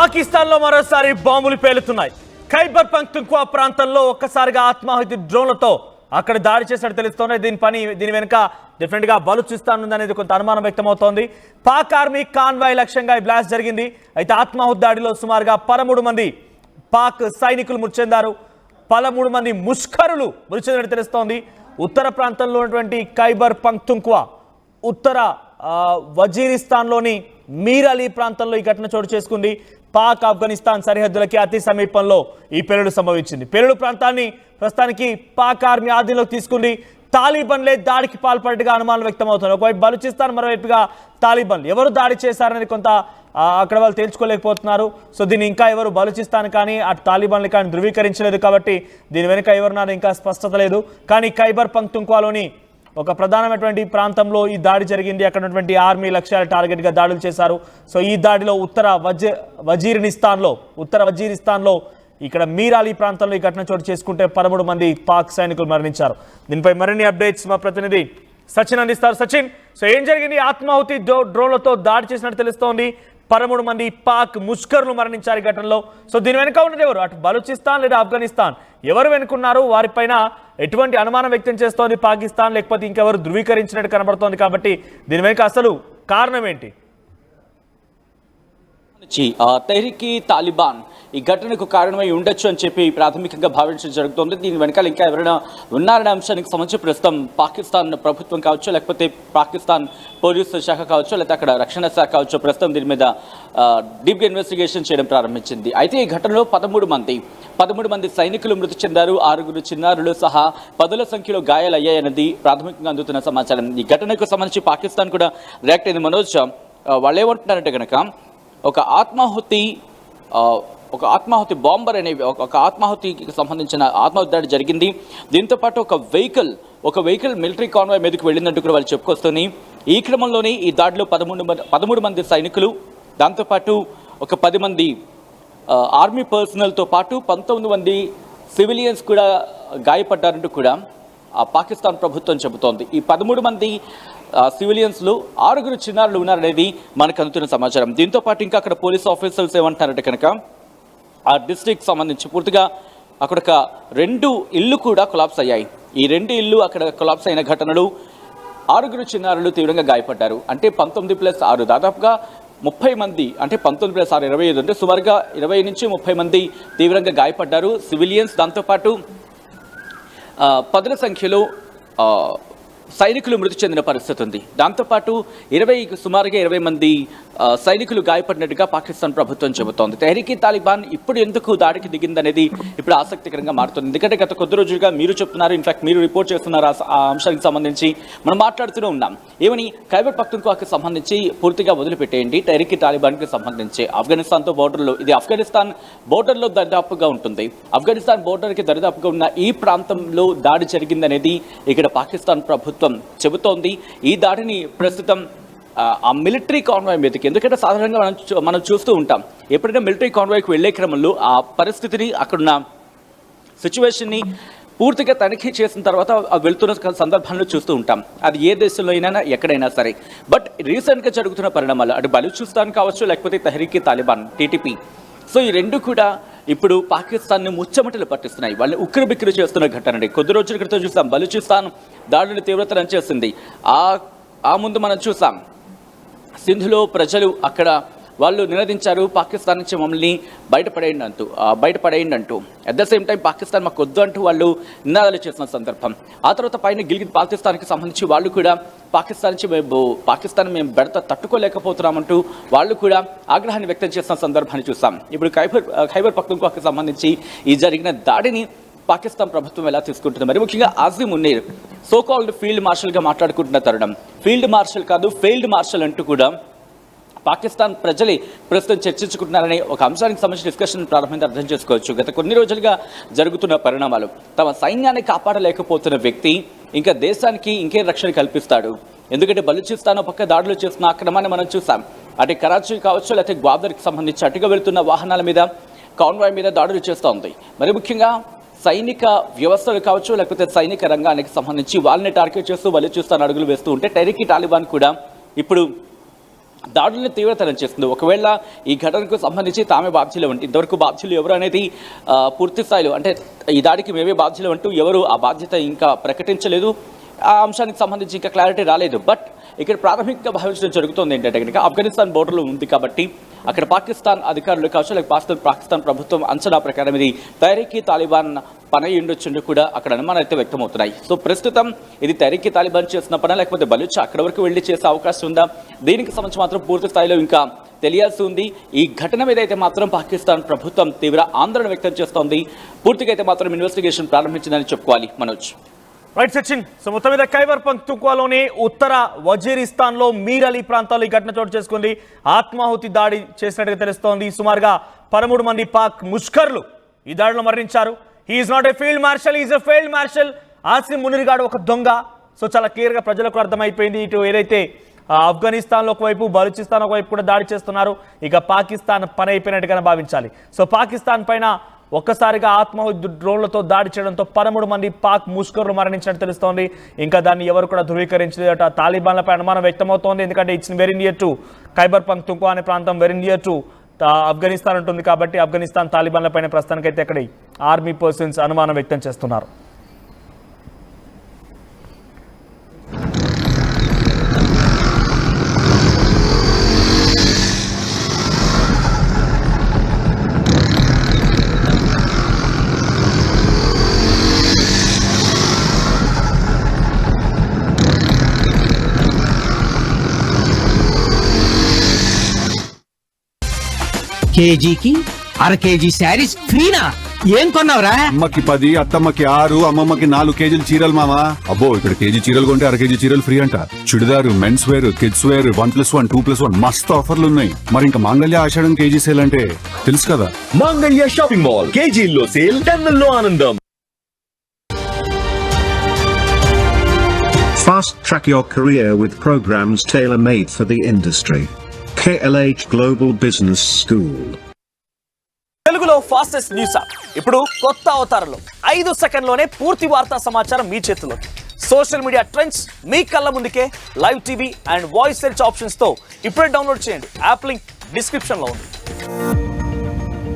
పాకిస్తాన్లో మరోసారి బాంబులు పేలుతున్నాయి. ఖైబర్ పఖ్తూన్ఖ్వా ప్రాంతంలో ఒక్కసారిగా ఆత్మాహుతి డ్రోన్లతో అక్కడ దాడి చేసినట్టు తెలుస్తోంది. దీని వెనుక డిఫరెంట్ గా బలూచిస్తాన్ ఉందనేది కొంత అనుమానం వ్యక్తమవుతోంది. పాక్ ఆర్మీ కాన్వాయ్ లక్ష్యంగా ఈ బ్లాస్ట్ జరిగింది. అయితే ఆత్మాహుతి దాడిలో సుమారుగా 13 మంది పాక్ సైనికులు మృతి చెందారు. 13 మంది ముష్కరులు మృతి చెందినట్టు తెలుస్తోంది. ఉత్తర ప్రాంతంలో ఉన్నటువంటి ఖైబర్ పఖ్తూన్ఖ్వా ఉత్తర వజీరిస్తాన్లోని మీర్ అలీ ప్రాంతంలో ఈ ఘటన చోటు చేసుకుంది. పాక్ ఆఫ్ఘనిస్తాన్ సరిహద్దులకి అతి సమీపంలో ఈ పేలుడు సంభవించింది. పేలుడు ప్రాంతాన్ని ప్రస్తుతానికి పాక్ ఆర్మీ ఆధీనంలోకి తీసుకుంది. తాలిబన్లే దాడికి పాల్పడిగా అనుమానం వ్యక్తమవుతుంది. ఒకవైపు బలూచిస్తాన్, మరోవైపుగా తాలిబన్లు ఎవరు దాడి చేశారనేది కొంత అక్కడ వాళ్ళు తేల్చుకోలేకపోతున్నారు. సో దీన్ని ఇంకా ఎవరు బలూచిస్తాన్ కానీ అటు తాలిబన్లు కానీ ధృవీకరించలేదు. కాబట్టి దీని వెనుక ఎవరున్నారో ఇంకా స్పష్టత లేదు. కానీ ఖైబర్ పఖ్తూన్ఖ్వాలోని ఒక ప్రధానమైనటువంటి ప్రాంతంలో ఈ దాడి జరిగింది. అక్కడ ఉన్నటువంటి ఆర్మీ లక్ష్యాలు టార్గెట్గా దాడులు చేశారు. సో ఈ దాడిలో ఉత్తర వజీరిస్తాన్లో ఇక్కడ మీర్ అలీ ప్రాంతంలో ఈ ఘటన చోటు చేసుకుంటే 13 మంది పాక్ సైనికులు మరణించారు. దీనిపై మరిన్ని అప్డేట్స్ మా ప్రతినిధి సచిన్ అందిస్తారు. సచిన్, సో ఏం జరిగింది? ఆత్మాహుతి డ్రోన్లతో దాడి చేసినట్టు తెలుస్తోంది. 13 మంది పాక్ ముష్కర్లు మరణించారు ఈ ఘటనలో. సో దీని వెనుక ఉన్నది ఎవరు? అటు బలూచిస్తాన్ లేదా ఆఫ్ఘనిస్తాన్ ఎవరు వెనుకున్నారు? వారిపైన ఎటువంటి అనుమానం వ్యక్తం చేస్తోంది పాకిస్తాన్, లేకపోతే ఇంకెవరు ధృవీకరించినట్టు కనబడుతోంది. కాబట్టి దీని వెనుక అసలు కారణం ఏంటి? తెహ్రీక్ తాలిబాన్ ఈ ఘటనకు కారణమై ఉండొచ్చు అని చెప్పి ప్రాథమికంగా భావించడం జరుగుతుంది. దీని వెనకాల ఇంకా ఎవరైనా ఉన్నారనే అంశానికి సంబంధించి ప్రస్తుతం పాకిస్తాన్ ప్రభుత్వం కావచ్చు, లేకపోతే పాకిస్తాన్ పోలీసు శాఖ కావచ్చు, లేకపోతే అక్కడ రక్షణ శాఖ కావచ్చు, ప్రస్తుతం దీని మీద డీప్గా ఇన్వెస్టిగేషన్ చేయడం ప్రారంభించింది. అయితే ఈ ఘటనలో 13 మంది సైనికులు మృతి చెందారు. 6 చిన్నారులు సహా 10ల సంఖ్యలో గాయాలయ్యాయన్నది ప్రాథమికంగా అందుతున్న సమాచారం. ఈ ఘటనకు సంబంధించి పాకిస్తాన్ కూడా రియాక్ట్ అయింది. మనోజ్, వాళ్ళు ఏమంటున్నారంటే కనుక ఒక ఆత్మాహుతి బాంబర్ అనేవి ఒక ఆత్మాహుతికి సంబంధించిన ఆత్మాహుతి దాడి జరిగింది. దీంతోపాటు ఒక వెహికల్ మిలిటరీ కాన్వాయ్ మీదకి వెళ్ళినట్టు కూడా వాళ్ళు చెప్పుకొస్తుంది. ఈ క్రమంలోనే ఈ దాడిలో 13 మంది సైనికులు, దాంతోపాటు ఒక 10 మంది ఆర్మీ పర్సనల్తో పాటు 19 మంది సివిలియన్స్ కూడా గాయపడ్డారంటూ కూడా పాకిస్తాన్ ప్రభుత్వం చెబుతోంది. ఈ 13 మంది సివిలియన్స్లో 6 చిన్నారులు ఉన్నారనేది మనకు అందుతున్న సమాచారం. దీంతో పాటు ఇంకా అక్కడ పోలీస్ ఆఫీసర్స్ ఏమంటారంటే కనుక ఆ డిస్ట్రిక్ట్ సంబంధించి పూర్తిగా అక్కడ ఒక 2 ఇళ్ళు కూడా కొలాప్స్ అయ్యాయి. ఈ 2 ఇళ్ళు అక్కడ కొలాప్స్ అయిన ఘటనలు 6 చిన్నారులు తీవ్రంగా గాయపడ్డారు. అంటే 19+6 దాదాపుగా 30 మంది, అంటే 19+6 25, అంటే సుమారుగా 20 నుంచి 30 మంది తీవ్రంగా గాయపడ్డారు సివిలియన్స్. దాంతోపాటు 10ల సంఖ్యలో సైనికులు మృతి చెందిన పరిస్థితి ఉంది. దాంతోపాటు సుమారుగా 20 మంది సైనికులు గాయపడినట్టుగా పాకిస్తాన్ ప్రభుత్వం చెబుతోంది. తెహ్రీక్ తాలిబాన్ ఇప్పుడు ఎందుకు దాడికి దిగిందనేది ఇప్పుడు ఆసక్తికరంగా మారుతుంది. ఎందుకంటే గత కొద్ది రోజులుగా మీరు చెప్తున్నారు, ఇన్ఫాక్ట్ మీరు రిపోర్ట్ చేస్తున్నారు ఆ అంశానికి సంబంధించి మనం మాట్లాడుతూనే ఉన్నాం. ఏమని ఖైబర్ పఖ్తూన్ఖ్వాకి సంబంధించి పూర్తిగా వదిలిపెట్టేయండి. తెహ్రీక్ తాలిబాన్కి సంబంధించి ఆఫ్ఘనిస్తాన్తో బోర్డర్లో, ఇది ఆఫ్ఘనిస్తాన్ బోర్డర్లో దరిదాపుగా ఉంటుంది. ఆఫ్ఘనిస్తాన్ బోర్డర్కి దరిదాపుగా ఉన్న ఈ ప్రాంతంలో దాడి జరిగిందనేది ఇక్కడ పాకిస్తాన్ ప్రభుత్వం చెబుతోంది. ఈ దాడిని ప్రస్తుతం ఆ మిలిటరీ కాన్వాయ్ మీదకి, ఎందుకంటే సాధారణంగా మనం చూస్తూ ఉంటాం, ఎప్పుడైనా మిలిటరీ కాన్వాయ్కి వెళ్లే క్రమంలో ఆ పరిస్థితిని, అక్కడున్న సిచ్యువేషన్ని పూర్తిగా తనిఖీ చేసిన తర్వాత వెళ్తున్న సందర్భాలను చూస్తూ ఉంటాం. అది ఏ దేశంలో అయినా ఎక్కడైనా సరే. బట్ రీసెంట్గా జరుగుతున్న పరిణామాలు అటు బలూచిస్తాన్ కావచ్చు, లేకపోతే తెహ్రీక్ తాలిబాన్ టీటీపీ, సో ఈ 2 కూడా ఇప్పుడు పాకిస్తాన్ను ముచ్చమటలు పట్టిస్తున్నాయి. వాళ్ళని ఉక్కిరిబిక్కిరి చేస్తున్న ఘటన. కొద్ది రోజుల క్రితం చూసాం బలూచిస్తాన్ దాడులు తీవ్రతరం చేసింది. ఆ ముందు మనం చూసాం సింధులో ప్రజలు అక్కడ వాళ్ళు నినదించారు, పాకిస్తాన్ నుంచి మమ్మల్ని బయటపడేయండి అంటూ. At the same time Pakistan మాకు వద్దు అంటూ వాళ్ళు నినాదాలు చేసిన సందర్భం. ఆ తర్వాత పైన గిల్గిట్ బాల్టిస్తాన్కి సంబంధించి వాళ్ళు కూడా పాకిస్తాన్ మేము బెడత తట్టుకోలేకపోతున్నామంటూ వాళ్ళు కూడా ఆగ్రహాన్ని వ్యక్తం చేసిన సందర్భాన్ని చూసాం. ఇప్పుడు ఖైబర్ పఖ్తూన్ఖ్వాకి సంబంధించి ఈ జరిగిన దాడిని పాకిస్తాన్ ప్రభుత్వం ఎలా తీసుకుంటుంది? మరి ముఖ్యంగా ఆజిమ్ మునీర్ సోకాల్డ్ ఫీల్డ్ మార్షల్గా మాట్లాడుకుంటున్న తరుణం, ఫీల్డ్ మార్షల్ కాదు ఫెయిల్డ్ మార్షల్ అంటూ కూడా పాకిస్తాన్ ప్రజలే ప్రస్తుతం చర్చించుకుంటున్నారనే ఒక అంశానికి సంబంధించిన డిస్కషన్ ప్రారంభంగా అర్థం చేసుకోవచ్చు. గత కొన్ని రోజులుగా జరుగుతున్న పరిణామాలు, తమ సైన్యాన్ని కాపాడలేకపోతున్న వ్యక్తి ఇంకా దేశానికి ఇంకే రక్షణ కల్పిస్తాడు? ఎందుకంటే బలూచిస్తాన్ పక్క దాడులు చేస్తున్న అక్రమాన్ని మనం చూసాం. అటు కరాచీ కావచ్చు, లేకపోతే గ్వాదర్కి సంబంధించి అటుగా వెళుతున్న వాహనాల మీద, కాన్వాయ్ మీద దాడులు చేస్తూ ఉంది. మరి ముఖ్యంగా సైనిక వ్యవస్థలు కావచ్చు, లేకపోతే సైనిక రంగానికి సంబంధించి వాళ్ళని టార్గెట్ చేస్తూ బలూచిస్తాన్ అడుగులు వేస్తూ ఉంటే తెహ్రీక్ తాలిబాన్ కూడా ఇప్పుడు దాడులను తీవ్రతరం చేస్తుంది. ఒకవేళ ఈ ఘటనకు సంబంధించి తామే బాధ్యులు అంటే ఇంతవరకు బాధ్యులు ఎవరు అనేది పూర్తి స్థాయిలో అంటే ఈ దాడికి మేమే బాధ్యులు అంటూ ఎవరు ఆ బాధ్యత ఇంకా ప్రకటించలేదు. ఆ అంశానికి సంబంధించి ఇంకా క్లారిటీ రాలేదు. బట్ ఇక్కడ ప్రాథమికంగా భావించడం జరుగుతుంది ఏంటంటే కనుక ఆఫ్ఘనిస్తాన్ బోర్డర్లో ఉంది కాబట్టి అక్కడ పాకిస్తాన్ అధికారులు కావచ్చు లేక పాకిస్తాన్ ప్రభుత్వం అంచనా ప్రకారం ఇది తహరీక్ తాలిబాన్ పని ఉండొచ్చు కూడా అక్కడ అనుమానాలు అయితే వ్యక్తమవుతున్నాయి. సో ప్రస్తుతం ఇది తహరీక్ తాలిబాన్ చేసిన పని లేకపోతే బలూచ్ అక్కడ వరకు వెళ్ళి చేసే అవకాశం ఉందా, దీనికి సంబంధించి మాత్రం పూర్తి స్థాయిలో ఇంకా తెలియాల్సి ఉంది. ఈ ఘటన మీద అయితే మాత్రం పాకిస్తాన్ ప్రభుత్వం తీవ్ర ఆందోళన వ్యక్తం చేస్తోంది. పూర్తిగా అయితే మాత్రం ఇన్వెస్టిగేషన్ ప్రారంభించిందని చెప్పుకోవాలి. మనోజ్. రైట్ సచిన్. సో మొత్తం మీద ఖైబర్ పఖ్తూన్ఖ్వాలోని ఉత్తర వజీరిస్తాన్లో మీర్ అలీ ప్రాంతాల్లో ఈ ఘటన చోటు చేసుకుంది. ఆత్మాహుతి దాడి చేసినట్టుగా తెలుస్తోంది. సుమారుగా 13 మంది పాక్ ముష్కర్లు ఈ దాడిలో మరణించారు. He is not a field marshal, is a failed marshal. Asim Munir గాడు ఒక దొంగ. సో చాలా క్లియర్గా ప్రజలకు అర్థమైపోయింది. ఇటు ఏదైతే ఆఫ్ఘనిస్తాన్లో ఒకవైపు, బలూచిస్తాన్ ఒకవైపు కూడా దాడి చేస్తున్నారు. ఇక పాకిస్తాన్ పని అయిపోయినట్టుగానే భావించాలి. సో పాకిస్తాన్ పైన ఒక్కసారిగా ఆత్మాహుతి డ్రోన్లతో దాడి చేయడంతో 13 మంది పాక్ ముష్కర్లు మరణించినట్టు తెలుస్తోంది. ఇంకా దాన్ని ఎవరు కూడా ధృవీకరించలేదట. తాలిబాన్లపై అనుమానం వ్యక్తమవుతోంది. ఎందుకంటే it's very near to Khyber Pakhtunkhwa అనే ప్రాంతం వెరీ నియర్ టు ఆఫ్ఘనిస్తాన్ ఉంటుంది కాబట్టి ఆఫ్ఘనిస్తాన్ తాలిబాన్లపైన ప్రస్తుతానికైతే అక్కడ ఆర్మీ పర్సన్స్ అనుమానం వ్యక్తం చేస్తున్నారు. కేజీకి అర కేజీ శారీస్ ఫ్రీనా? ఏం కొన్నావురా? అమ్మకి 10, అత్తమ్మకి 6, అమ్మమ్మకి 4 కేజీలు చీరలు మామా. అబ్బో ఇక్కడ కేజీ చీరలు కొంటే అర కేజీ చీరలు ఫ్రీ అంట. Churidar, men's wear, kids wear 1+1, 2+1 మస్తు ఆఫర్లు ఉన్నాయి. మరి ఇంకా మాంగళ్య ఆషాఢం కేజీ సేల్ అంటే తెలుసు కదా. మాంగళ్య షాపింగ్ మాల్ కేజీల్లో సేల్, టన్నుల్లో ఆనందం. Fast track your career with programs tailor-made for the industry. KLH Global Business School. తెలుగులో ఫాస్టెస్ట్ న్యూస్ యాప్ ఇప్పుడు కొత్త అవతారంలో 5 సెకండ్లోనే పూర్తి వార్తా సమాచారం మీ చేతిలోకి. సోషల్ మీడియా ట్రెండ్స్ మీ కళ్ళ ముందుకే live TV and voice search options తో ఇప్పుడే డౌన్లోడ్ చేయండి. యాప్ లింక్ డిస్క్రిప్షన్ లో ఉంది.